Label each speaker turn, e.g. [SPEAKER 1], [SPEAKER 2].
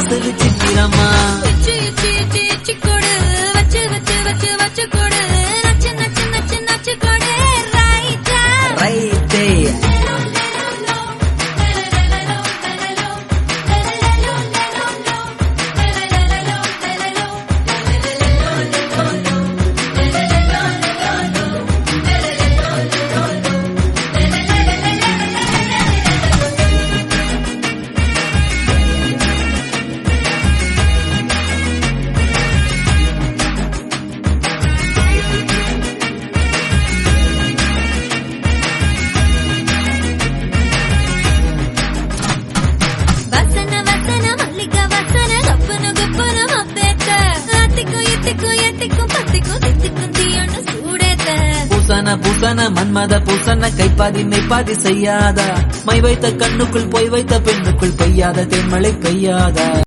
[SPEAKER 1] வாசல் சித்திரமா ரைட்டே பூசன மன்மத பூசன கைப்பாதி மெய்ப்பாதி செய்யாதா மை வைத்த கண்ணுக்குள் பொய் வைத்த பெண்ணுக்குள் பெய்யாத தென்மழை பெய்யாதா